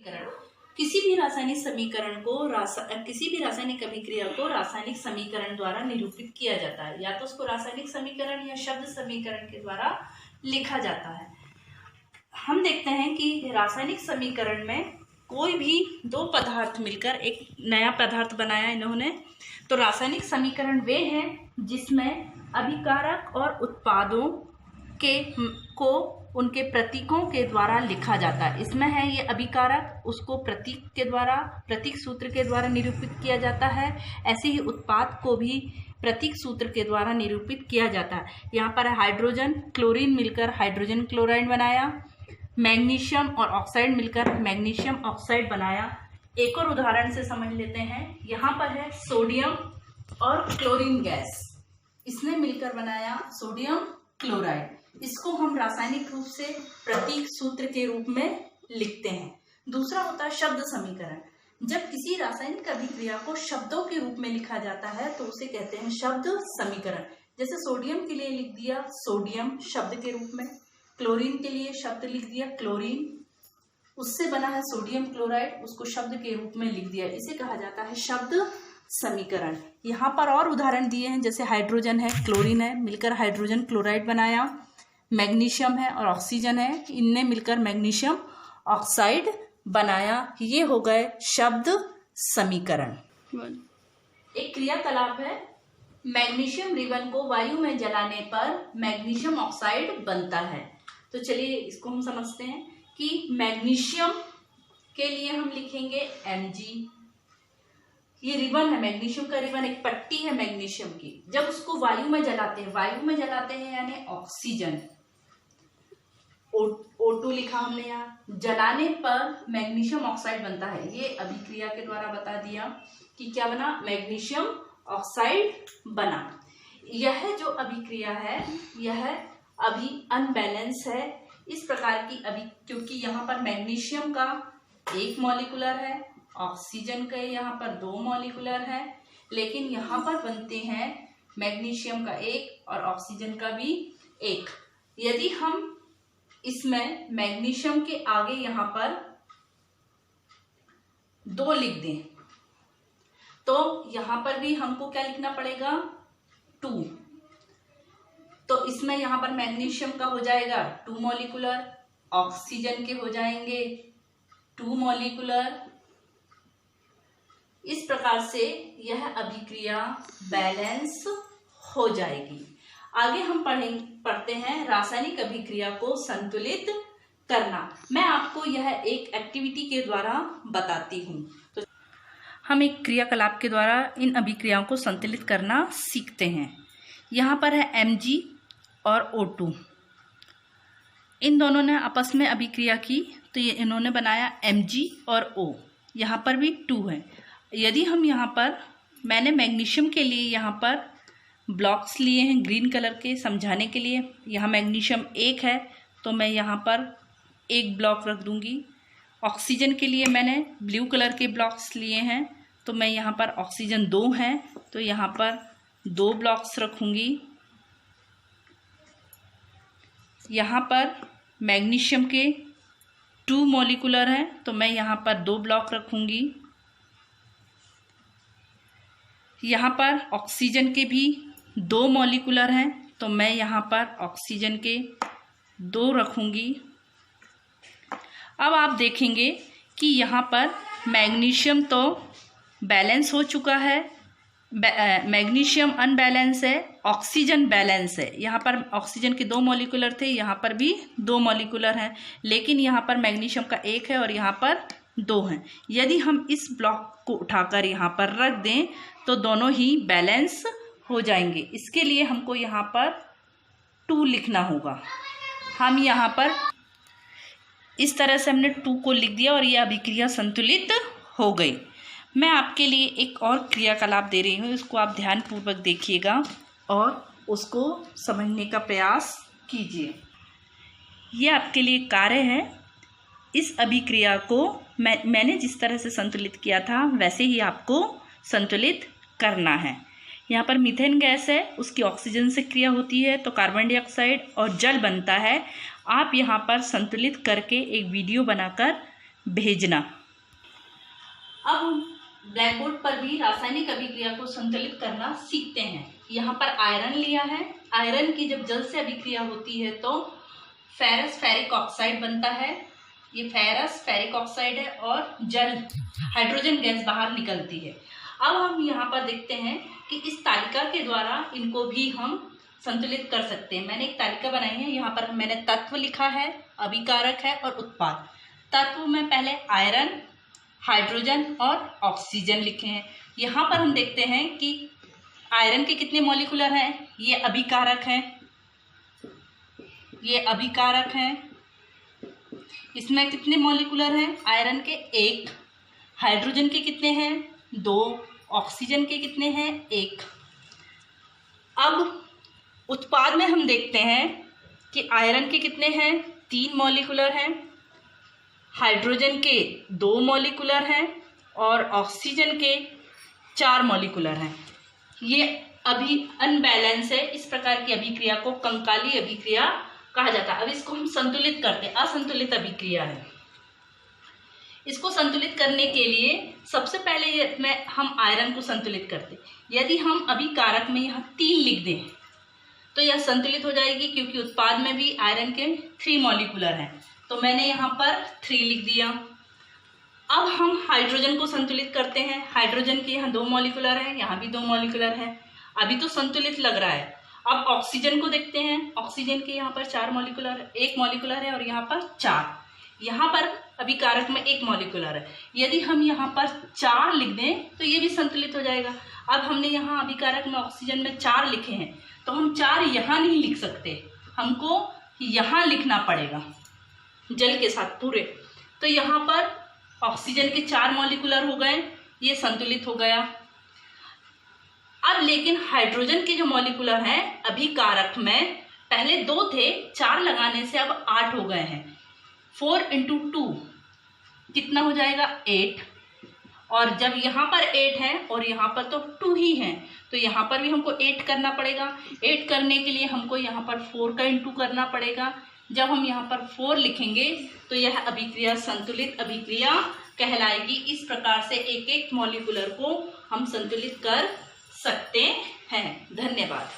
किसी भी रासायनिक समीकरण को किसी भी रासायनिक अभिक्रिया को रासायनिक समीकरण द्वारा निरूपित किया जाता है, या तो उसको रासायनिक समीकरण या शब्द समीकरण के द्वारा लिखा जाता है। हम देखते हैं कि रासायनिक समीकरण में कोई भी दो पदार्थ मिलकर एक नया पदार्थ बनाया इन्होंने, तो रासायनिक समीकरण वे हैं जिसमें अभिकारक और उत्पादों को उनके प्रतीकों के द्वारा लिखा जाता है। इसमें है ये अभिकारक, उसको प्रतीक सूत्र के द्वारा निरूपित किया जाता है। ऐसे ही उत्पाद को भी प्रतीक सूत्र के द्वारा निरूपित किया जाता है। यहाँ पर हाइड्रोजन क्लोरीन मिलकर हाइड्रोजन क्लोराइड बनाया, मैग्नीशियम और ऑक्साइड मिलकर मैग्नीशियम ऑक्साइड बनाया। एक और उदाहरण से समझ लेते हैं। यहाँ पर है सोडियम और क्लोरीन गैस, इसने मिलकर बनाया सोडियम क्लोराइड। इसको हम रासायनिक रूप से प्रतीक सूत्र के रूप में लिखते हैं। दूसरा होता है शब्द समीकरण। जब किसी रासायनिक अभिक्रिया को शब्दों के रूप में लिखा जाता है तो उसे कहते हैं शब्द समीकरण। जैसे सोडियम के लिए लिख दिया सोडियम शब्द के रूप में, क्लोरीन के लिए शब्द लिख दिया क्लोरीन, उससे बना है सोडियम क्लोराइड, उसको शब्द के रूप में लिख दिया। इसे कहा जाता है शब्द समीकरण। यहाँ पर और उदाहरण दिए हैं, जैसे हाइड्रोजन है क्लोरीन है, मिलकर हाइड्रोजन क्लोराइड बनाया, मैग्नीशियम है और ऑक्सीजन है, इनने मिलकर मैग्नीशियम ऑक्साइड बनाया। ये हो गए शब्द समीकरण। एक क्रियाकलाप है, मैग्नीशियम रिबन को वायु में जलाने पर मैग्नीशियम ऑक्साइड बनता है। तो चलिए इसको हम समझते हैं कि मैग्नीशियम के लिए हम लिखेंगे Mg। ये रिबन है, मैग्नीशियम का रिबन, एक पट्टी है मैग्नीशियम की। जब उसको वायु में जलाते हैं यानी ऑक्सीजन, O2 लिखा हमने यहाँ, जलाने पर मैग्नीशियम ऑक्साइड बनता है। ये अभिक्रिया के द्वारा बता दिया कि क्या बना, मैग्नीशियम ऑक्साइड बना। यह जो अभिक्रिया है यह अभी अनबैलेंस है। इस प्रकार की क्योंकि यहाँ पर मैग्नीशियम का एक मॉलिक्यूलर है, ऑक्सीजन का यहाँ पर दो मॉलिक्यूलर है, लेकिन यहाँ पर बनते हैं मैग्नीशियम का एक और ऑक्सीजन का भी एक। यदि हम इसमें मैग्नीशियम के आगे यहाँ पर 2 लिख दें तो यहाँ पर भी हमको क्या लिखना पड़ेगा, 2। तो इसमें यहाँ पर मैग्नीशियम का हो जाएगा 2 मॉलिक्यूलर, ऑक्सीजन के हो जाएंगे 2 मॉलिक्यूलर। इस प्रकार से यह अभिक्रिया बैलेंस हो जाएगी। आगे हम पढ़ते हैं रासायनिक अभिक्रिया को संतुलित करना। मैं आपको यह एक एक्टिविटी के द्वारा बताती हूँ। तो हम एक क्रियाकलाप के द्वारा इन अभिक्रियाओं को संतुलित करना सीखते हैं। यहाँ पर है Mg और O2, इन दोनों ने आपस में अभिक्रिया की तो ये इन्होंने बनाया Mg और O। यहाँ पर भी 2 है। यदि हम यहाँ पर, मैंने मैग्नीशियम के लिए यहाँ पर ब्लॉक्स लिए हैं ग्रीन कलर के समझाने के लिए। यहाँ मैग्नीशियम 1 है तो मैं यहाँ पर 1 ब्लॉक रख दूंगी। ऑक्सीजन के लिए मैंने ब्लू कलर के ब्लॉक्स लिए हैं तो मैं यहाँ पर ऑक्सीजन 2 है तो यहाँ पर 2 ब्लॉक्स रखूंगी। यहाँ पर मैग्नीशियम के 2 मॉलिक्यूलर हैं तो मैं यहाँ पर 2 ब्लॉक रखूंगी। यहाँ पर ऑक्सीजन के भी 2 मॉलिक्यूलर हैं तो मैं यहाँ पर ऑक्सीजन के 2 रखूंगी। अब आप देखेंगे कि यहाँ पर मैग्नीशियम तो बैलेंस हो चुका है, मैग्नीशियम अनबैलेंस है, ऑक्सीजन बैलेंस है। यहाँ पर ऑक्सीजन के 2 मॉलिक्यूलर थे, यहाँ पर भी 2 मॉलिक्यूलर हैं, लेकिन यहाँ पर मैग्नीशियम का 1 है और यहाँ पर 2 हैं। यदि हम इस ब्लॉक को उठाकर यहाँ पर रख दें तो दोनों ही बैलेंस हो जाएंगे। इसके लिए हमको यहाँ पर 2 लिखना होगा। हम यहाँ पर इस तरह से हमने 2 को लिख दिया और यह अभिक्रिया संतुलित हो गई। मैं आपके लिए एक और क्रियाकलाप दे रही हूँ, इसको आप ध्यानपूर्वक देखिएगा और उसको समझने का प्रयास कीजिए। यह आपके लिए कार्य है। इस अभिक्रिया को मैंने जिस तरह से संतुलित किया था वैसे ही आपको संतुलित करना है। यहाँ पर मीथेन गैस है, उसकी ऑक्सीजन से क्रिया होती है तो कार्बन डाइऑक्साइड और जल बनता है। आप यहाँ पर संतुलित करके एक वीडियो बनाकर भेजना। अब हम ब्लैक बोर्ड पर भी रासायनिक अभिक्रिया को संतुलित करना सीखते हैं। यहाँ पर आयरन लिया है। आयरन की जब जल से अभिक्रिया होती है तो फेरस फेरिक ऑक्साइड बनता है। ये फेरस फेरिक ऑक्साइड है और जल हाइड्रोजन गैस बाहर निकलती है। अब हम यहाँ पर देखते हैं कि इस तालिका के द्वारा इनको भी हम संतुलित कर सकते हैं। मैंने एक तालिका बनाई है। यहाँ पर मैंने तत्व लिखा है, अभिकारक है और उत्पाद। तत्व में पहले आयरन, हाइड्रोजन और ऑक्सीजन लिखे हैं। यहाँ पर हम देखते हैं कि आयरन के कितने मॉलिक्यूलर हैं, ये अभिकारक हैं, ये अभिकारक हैं। इसमें कितने मॉलिक्यूलर हैं, आयरन के 1, हाइड्रोजन के कितने हैं 2, ऑक्सीजन के कितने हैं 1। अब उत्पाद में हम देखते हैं कि आयरन के कितने हैं 3 मॉलिक्यूलर हैं, हाइड्रोजन के 2 मॉलिक्यूलर हैं और ऑक्सीजन के 4 मॉलिक्यूलर हैं। ये अभी अनबैलेंस है। इस प्रकार की अभिक्रिया को कंकाली अभिक्रिया कहा जाता है। अब इसको हम संतुलित करते हैं, असंतुलित अभिक्रिया है। इसको संतुलित करने के लिए सबसे पहले हम आयरन को संतुलित करते। यदि हम अभिकारक में यहाँ 3 लिख दें तो यह संतुलित हो जाएगी, क्योंकि उत्पाद में भी आयरन के 3 मॉलिक्यूलर हैं। तो मैंने यहाँ पर 3 लिख दिया। अब हम हाइड्रोजन को संतुलित करते हैं। हाइड्रोजन के यहाँ 2 मॉलिक्यूलर हैं, यहाँ भी 2 मॉलिक्यूलर हैं। अभी तो संतुलित लग रहा है। अब ऑक्सीजन को देखते हैं। ऑक्सीजन के यहाँ पर 4 मॉलिक्यूलर, 1 मॉलिक्यूलर है और यहाँ पर 4। यहाँ पर अभिकारक में 1 मॉलिक्यूलर है। यदि हम यहाँ पर 4 लिख दें तो ये भी संतुलित हो जाएगा। अब हमने यहाँ अभिकारक में ऑक्सीजन में 4 लिखे हैं, तो हम 4 यहाँ नहीं लिख सकते, हमको यहाँ लिखना पड़ेगा जल के साथ पूरे। तो यहाँ पर ऑक्सीजन के 4 मॉलिक्यूलर हो गए, ये संतुलित हो गया। अब लेकिन हाइड्रोजन के जो मॉलिक्यूलर हैं अभिकारक में पहले 2 थे, 4 लगाने से अब 8 हो गए हैं। 4 × 2 कितना हो जाएगा 8। और जब यहाँ पर 8 है और यहाँ पर तो 2 ही है, तो यहाँ पर भी हमको 8 करना पड़ेगा। 8 करने के लिए हमको यहाँ पर 4 का × करना पड़ेगा। जब हम यहाँ पर 4 लिखेंगे तो यह अभिक्रिया संतुलित अभिक्रिया कहलाएगी। इस प्रकार से एक एक मॉलिक्यूलर को हम संतुलित कर सकते हैं। धन्यवाद।